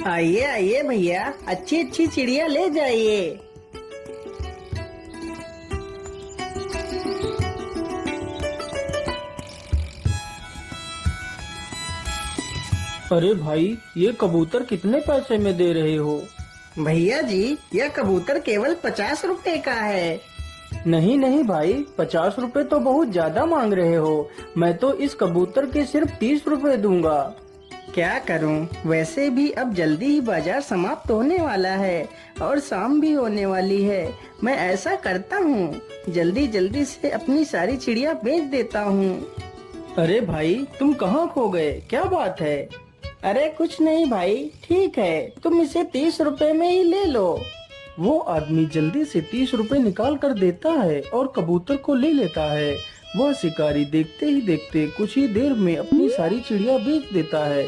आइए आइए भैया, अच्छी अच्छी चिड़िया ले जाइए। अरे भाई, ये कबूतर कितने पैसे में दे रहे हो? भैया जी, यह कबूतर केवल 50 रुपए का है। नहीं नहीं भाई, 50 रुपए तो बहुत ज्यादा मांग रहे हो। मैं तो इस कबूतर के सिर्फ 30 रुपए दूंगा। क्या करूं, वैसे भी अब जल्दी ही बाजार समाप्त होने वाला है और शाम भी होने वाली है। मैं ऐसा करता हूं, जल्दी जल्दी से अपनी सारी चिड़िया बेच देता हूं। अरे भाई, तुम कहाँ खो गए? क्या बात है? अरे कुछ नहीं भाई, ठीक है, तुम इसे 30 रुपए में ही ले लो। वो आदमी जल्दी से 30 रुपए निकाल कर देता है और कबूतर को ले लेता है। वह शिकारी देखते ही देखते कुछ ही देर में अपनी सारी चिड़िया बेच देता है।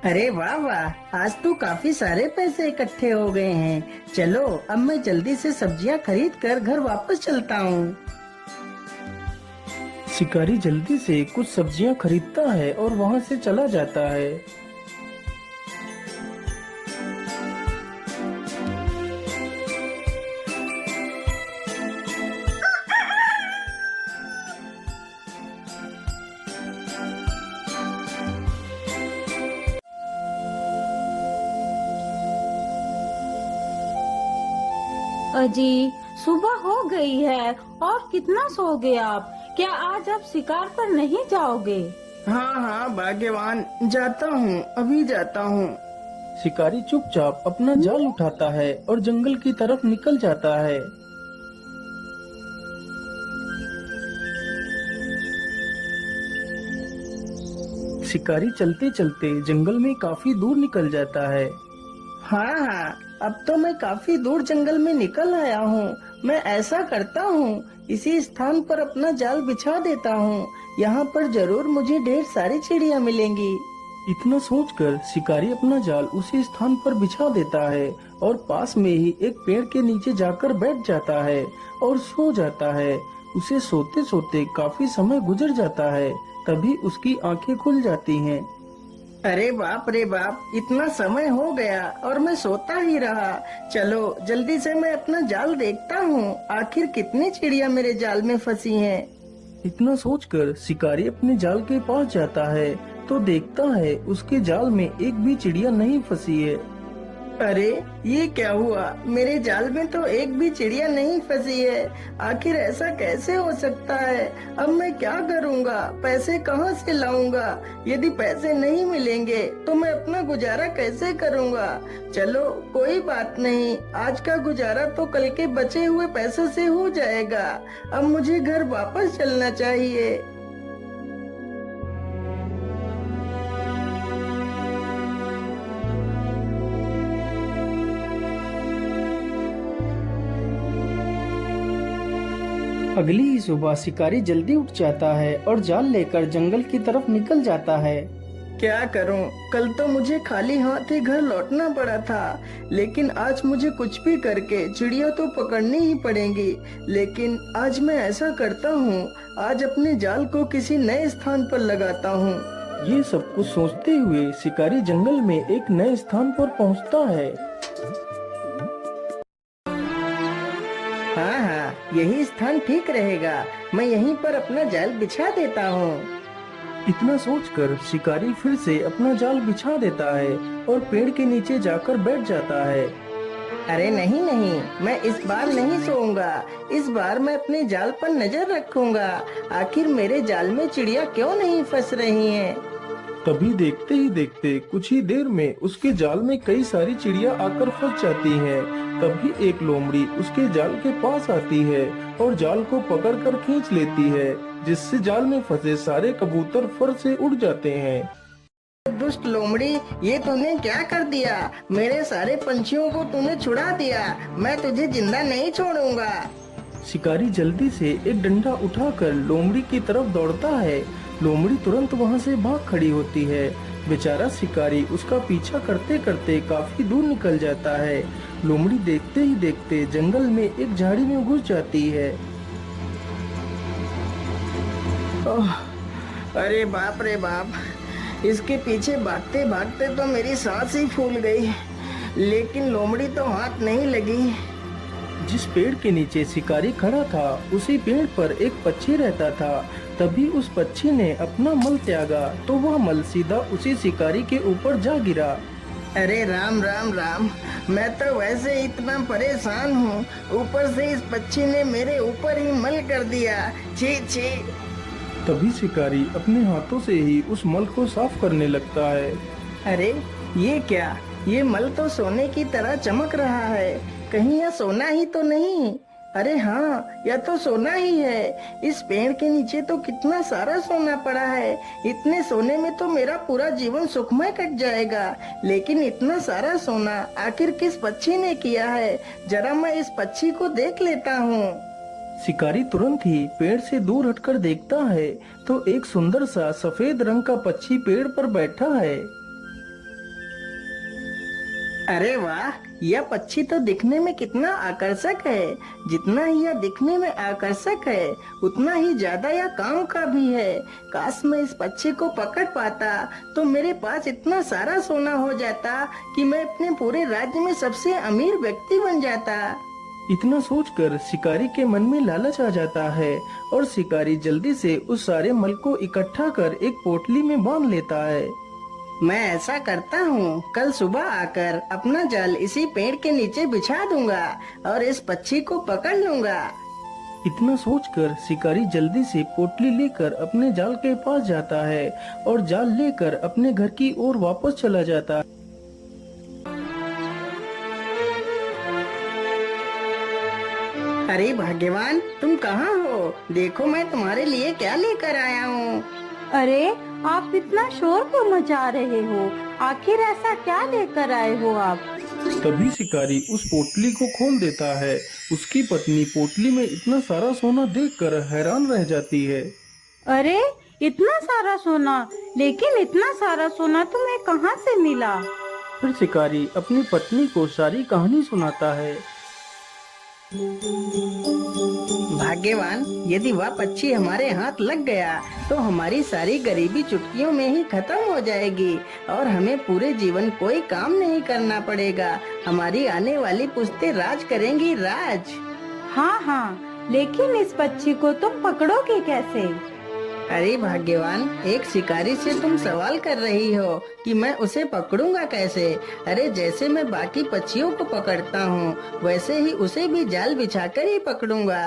अरे वाह वाह, आज तो काफी सारे पैसे इकट्ठे हो गए हैं। चलो अब मैं जल्दी से सब्जियां खरीद कर घर वापस चलता हूँ। शिकारी जल्दी से कुछ सब्जियां खरीदता है और वहां से चला जाता है। अजी, सुबह हो गई है और कितना सोओगे आप? क्या आज आप शिकार पर नहीं जाओगे? हाँ हाँ भाग्यवान, जाता हूँ, अभी जाता हूँ। शिकारी चुपचाप अपना जाल उठाता है और जंगल की तरफ निकल जाता है। शिकारी चलते चलते जंगल में काफी दूर निकल जाता है। हाँ हाँ, अब तो मैं काफी दूर जंगल में निकल आया हूँ। मैं ऐसा करता हूँ, इसी स्थान पर अपना जाल बिछा देता हूँ। यहाँ पर जरूर मुझे ढेर सारी चिड़िया मिलेंगी। इतना सोचकर शिकारी अपना जाल उसी स्थान पर बिछा देता है और पास में ही एक पेड़ के नीचे जाकर बैठ जाता है और सो जाता है। उसे सोते सोते काफी समय गुजर जाता है, तभी उसकी आंखें खुल जाती हैं। अरे बाप रे बाप, इतना समय हो गया और मैं सोता ही रहा। चलो जल्दी से मैं अपना जाल देखता हूँ, आखिर कितनी चिड़िया मेरे जाल में फंसी हैं। इतना सोचकर शिकारी अपने जाल के पास जाता है तो देखता है उसके जाल में एक भी चिड़िया नहीं फंसी है। अरे ये क्या हुआ, मेरे जाल में तो एक भी चिड़िया नहीं फंसी है। आखिर ऐसा कैसे हो सकता है? अब मैं क्या करूँगा, पैसे कहाँ से लाऊंगा? यदि पैसे नहीं मिलेंगे तो मैं अपना गुजारा कैसे करूँगा? चलो कोई बात नहीं, आज का गुजारा तो कल के बचे हुए पैसों से हो जाएगा। अब मुझे घर वापस चलना चाहिए। अगली ही सुबह शिकारी जल्दी उठ जाता है और जाल लेकर जंगल की तरफ निकल जाता है। क्या करूं, कल तो मुझे खाली हाथ ही घर लौटना पड़ा था, लेकिन आज मुझे कुछ भी करके चिड़िया तो पकड़नी ही पड़ेंगी। लेकिन आज मैं ऐसा करता हूं, आज अपने जाल को किसी नए स्थान पर लगाता हूं। ये सब कुछ सोचते हुए शिकारी जंगल में एक नए स्थान पर पहुंचता है। हाँ हाँ, यही स्थान ठीक रहेगा। मैं यहीं पर अपना जाल बिछा देता हूँ। इतना सोचकर शिकारी फिर से अपना जाल बिछा देता है और पेड़ के नीचे जाकर बैठ जाता है। अरे नहीं नहीं, मैं इस बार नहीं सोऊंगा। इस बार मैं अपने जाल पर नजर रखूंगा, आखिर मेरे जाल में चिड़िया क्यों नहीं फंस रही हैं। तभी देखते ही देखते कुछ ही देर में उसके जाल में कई सारी चिड़िया आकर फंस जाती हैं। तभी एक लोमड़ी उसके जाल के पास आती है और जाल को पकड़कर खींच लेती है, जिससे जाल में फंसे सारे कबूतर फर से उड़ जाते हैं। दुष्ट लोमड़ी, ये तूने क्या कर दिया? मेरे सारे पंछियों को तूने छुड़ा दिया। मैं तुझे जिंदा नहीं छोड़ूंगा। शिकारी जल्दी से एक डंडा उठाकर लोमड़ी की तरफ दौड़ता है। लोमड़ी तुरंत वहां से भाग खड़ी होती है। बेचारा शिकारी उसका पीछा करते करते काफी दूर निकल जाता है। लोमड़ी देखते ही देखते जंगल में एक झाड़ी में घुस जाती है। ओह, अरे बाप रे बाप, इसके पीछे भागते भागते तो मेरी सांस ही फूल गई, लेकिन लोमड़ी तो हाथ नहीं लगी। जिस पेड़ के नीचे शिकारी खड़ा था उसी पेड़ पर एक पक्षी रहता था। तभी उस पक्षी ने अपना मल त्यागा तो वह मल सीधा उसी शिकारी के ऊपर जा गिरा। अरे राम राम राम, मैं तो वैसे इतना परेशान हूँ, ऊपर से इस पक्षी ने मेरे ऊपर ही मल कर दिया। छी छी। तभी शिकारी अपने हाथों से ही उस मल को साफ करने लगता है। अरे ये क्या, ये मल तो सोने की तरह चमक रहा है, कहीं यह सोना ही तो नहीं? अरे हाँ, यह तो सोना ही है। इस पेड़ के नीचे तो कितना सारा सोना पड़ा है, इतने सोने में तो मेरा पूरा जीवन सुखमय कट जाएगा। लेकिन इतना सारा सोना आखिर किस पक्षी ने किया है? जरा मैं इस पक्षी को देख लेता हूँ। शिकारी तुरंत ही पेड़ से दूर हटकर देखता है तो एक सुंदर सा सफेद रंग का पक्षी पेड़ पर बैठा है। अरे वाह, यह पक्षी तो दिखने में कितना आकर्षक है। जितना ही यह दिखने में आकर्षक है, उतना ही ज्यादा यह काम का भी है। काश मैं इस पक्षी को पकड़ पाता तो मेरे पास इतना सारा सोना हो जाता कि मैं अपने पूरे राज्य में सबसे अमीर व्यक्ति बन जाता। इतना सोचकर शिकारी के मन में लालच आ जाता है और शिकारी जल्दी से उस सारे मल को इकट्ठा कर एक पोटली में बांध लेता है। मैं ऐसा करता हूँ, कल सुबह आकर अपना जाल इसी पेड़ के नीचे बिछा दूंगा और इस पक्षी को पकड़ लूंगा। इतना सोचकर शिकारी जल्दी से पोटली लेकर अपने जाल के पास जाता है और जाल लेकर अपने घर की ओर वापस चला जाता है। अरे भाग्यवान, तुम कहाँ हो? देखो मैं तुम्हारे लिए क्या लेकर आया हूँ। अरे आप इतना शोर क्यों मचा रहे हो? आखिर ऐसा क्या लेकर आए हो आप? तभी शिकारी उस पोटली को खोल देता है। उसकी पत्नी पोटली में इतना सारा सोना देखकर हैरान रह जाती है। अरे इतना सारा सोना, लेकिन इतना सारा सोना तुम्हें कहाँ से मिला? फिर शिकारी अपनी पत्नी को सारी कहानी सुनाता है। भाग्यवान, यदि वह पक्षी हमारे हाथ लग गया तो हमारी सारी गरीबी चुटकियों में ही खत्म हो जाएगी और हमें पूरे जीवन कोई काम नहीं करना पड़ेगा। हमारी आने वाली पुश्तें राज करेंगी, राज। हाँ हाँ, लेकिन इस पक्षी को तुम पकड़ोगे कैसे? अरे भाग्यवान, एक शिकारी से तुम सवाल कर रही हो कि मैं उसे पकड़ूंगा कैसे? अरे जैसे मैं बाकी पक्षियों को पकड़ता हूँ, वैसे ही उसे भी जाल बिछाकर ही पकड़ूंगा।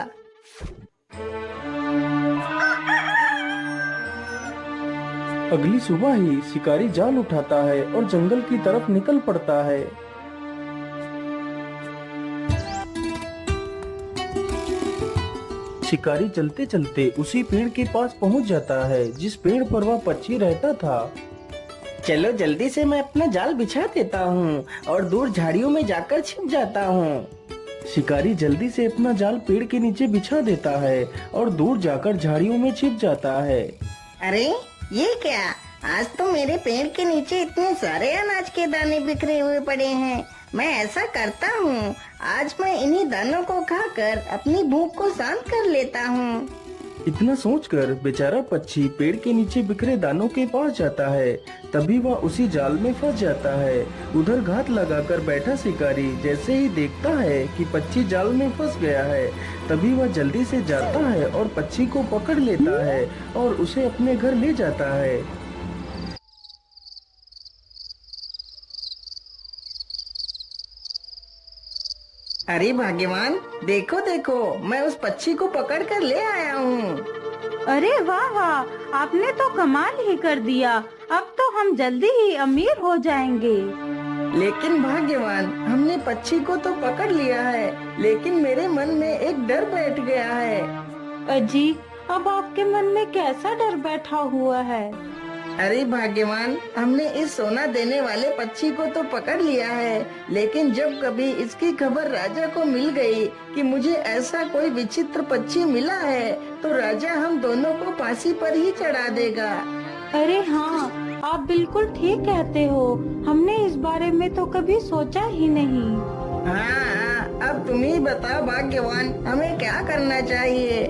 अगली सुबह ही शिकारी जाल उठाता है और जंगल की तरफ निकल पड़ता है। शिकारी चलते चलते उसी पेड़ के पास पहुंच जाता है जिस पेड़ पर वह पक्षी रहता था। चलो जल्दी से मैं अपना जाल बिछा देता हूँ और दूर झाड़ियों में जाकर छिप जाता हूँ। शिकारी जल्दी से अपना जाल पेड़ के नीचे बिछा देता है और दूर जाकर झाड़ियों में छिप जाता है। अरे ये क्या, आज तो मेरे पेड़ के नीचे इतने सारे अनाज के दाने बिखरे हुए पड़े हैं। मैं ऐसा करता हूँ, आज मैं इन्हीं दानों को खाकर अपनी भूख को शांत कर लेता हूँ। इतना सोचकर बेचारा पक्षी पेड़ के नीचे बिखरे दानों के पास जाता है। तभी वह उसी जाल में फंस जाता है। उधर घात लगाकर बैठा शिकारी जैसे ही देखता है कि पक्षी जाल में फंस गया है, तभी वह जल्दी से जाता है और पक्षी को पकड़ लेता है और उसे अपने घर ले जाता है। अरे भाग्यवान, देखो देखो, मैं उस पक्षी को पकड़ कर ले आया हूँ। अरे वाह वाह, आपने तो कमाल ही कर दिया। अब तो हम जल्दी ही अमीर हो जाएंगे। लेकिन भाग्यवान, हमने पक्षी को तो पकड़ लिया है, लेकिन मेरे मन में एक डर बैठ गया है। अजी, अब आपके मन में कैसा डर बैठा हुआ है? अरे भाग्यवान, हमने इस सोना देने वाले पक्षी को तो पकड़ लिया है, लेकिन जब कभी इसकी खबर राजा को मिल गई कि मुझे ऐसा कोई विचित्र पक्षी मिला है, तो राजा हम दोनों को फांसी पर ही चढ़ा देगा। अरे हाँ, आप बिल्कुल ठीक कहते हो। हमने इस बारे में तो कभी सोचा ही नहीं। हाँ, अब तुम ही बताओ भाग्यवान, हमें क्या करना चाहिए?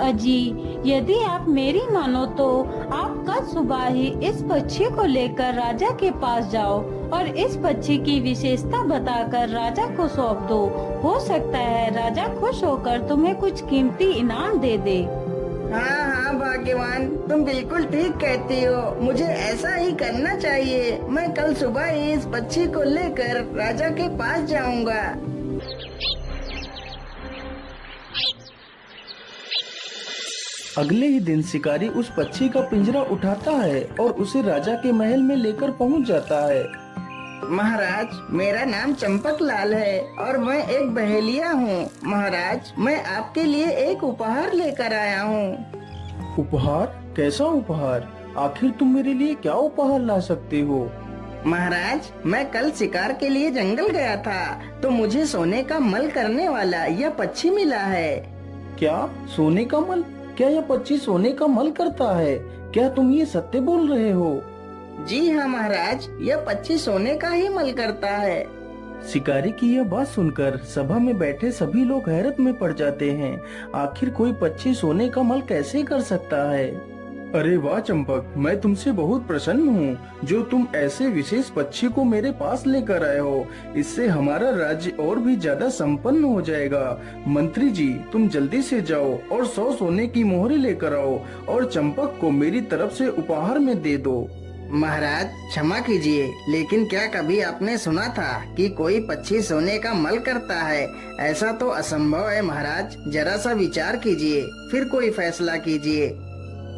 अजी, यदि आप मेरी मानो तो आप कल सुबह ही इस पक्षी को लेकर राजा के पास जाओ और इस पक्षी की विशेषता बताकर राजा को सौंप दो। हो सकता है राजा खुश होकर तुम्हें कुछ कीमती इनाम दे दे। हाँ हाँ भाग्यवान, तुम बिल्कुल ठीक कहती हो। मुझे ऐसा ही करना चाहिए। मैं कल सुबह ही इस पक्षी को लेकर राजा के पास जाऊंगा। अगले ही दिन शिकारी उस पक्षी का पिंजरा उठाता है और उसे राजा के महल में लेकर पहुंच जाता है। महाराज, मेरा नाम चंपक लाल है और मैं एक बहेलिया हूँ। महाराज, मैं आपके लिए एक उपहार लेकर आया हूँ। उपहार? कैसा उपहार? आखिर तुम मेरे लिए क्या उपहार ला सकते हो? महाराज, मैं कल शिकार के लिए जंगल गया था तो मुझे सोने का मल करने वाला यह पक्षी मिला है। क्या? सोने का मल? क्या यह पक्षी सोने का मल करता है? क्या तुम ये सत्य बोल रहे हो? जी हाँ महाराज, यह पक्षी सोने का ही मल करता है। शिकारी की यह बात सुनकर सभा में बैठे सभी लोग हैरत में पड़ जाते हैं। आखिर कोई पक्षी सोने का मल कैसे कर सकता है? अरे वाह चंपक, मैं तुमसे बहुत प्रसन्न हूँ जो तुम ऐसे विशेष पक्षी को मेरे पास लेकर आए हो। इससे हमारा राज्य और भी ज्यादा संपन्न हो जाएगा। मंत्री जी, तुम जल्दी से जाओ और 100 सोने की मोहरें लेकर आओ और चंपक को मेरी तरफ से उपहार में दे दो। महाराज, क्षमा कीजिए, लेकिन क्या कभी आपने सुना था कि कोई पक्षी सोने का मल करता है? ऐसा तो असंभव है महाराज। जरा सा विचार कीजिए, फिर कोई फैसला कीजिए।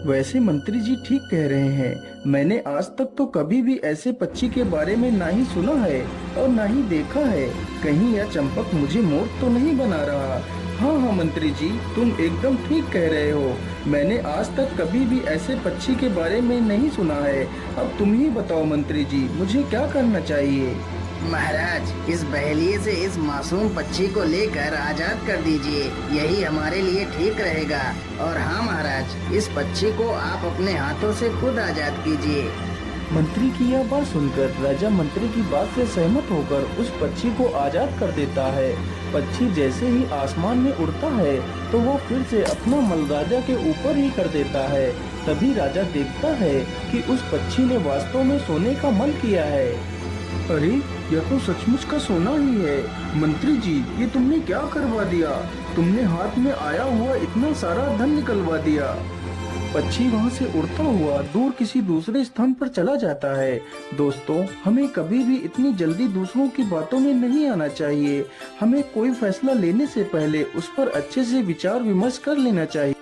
वैसे मंत्री जी ठीक कह रहे हैं। मैंने आज तक तो कभी भी ऐसे पक्षी के बारे में ना ही सुना है और ना ही देखा है। कहीं यह चंपक मुझे मोर तो नहीं बना रहा? हाँ हाँ मंत्री जी, तुम एकदम ठीक कह रहे हो। मैंने आज तक कभी भी ऐसे पक्षी के बारे में नहीं सुना है। अब तुम ही बताओ मंत्री जी, मुझे क्या करना चाहिए? महाराज, इस बहेलिए से इस मासूम पक्षी को लेकर आजाद कर दीजिए। यही हमारे लिए ठीक रहेगा। और हाँ महाराज, इस पक्षी को आप अपने हाथों से खुद आजाद कीजिए। मंत्री की यह बात सुनकर राजा मंत्री की बात से सहमत होकर उस पक्षी को आजाद कर देता है। पक्षी जैसे ही आसमान में उड़ता है तो वो फिर से अपना मल राजा के ऊपर ही कर देता है। तभी राजा देखता है कि उस पक्षी ने वास्तव में सोने का मल किया है। अरे, यह तो सचमुच का सोना ही है। मंत्री जी, ये तुमने क्या करवा दिया? तुमने हाथ में आया हुआ इतना सारा धन निकलवा दिया। पक्षी वहाँ से उड़ता हुआ दूर किसी दूसरे स्थान पर चला जाता है। दोस्तों, हमें कभी भी इतनी जल्दी दूसरों की बातों में नहीं आना चाहिए। हमें कोई फैसला लेने से पहले उस पर अच्छे से विचार विमर्श कर लेना चाहिए।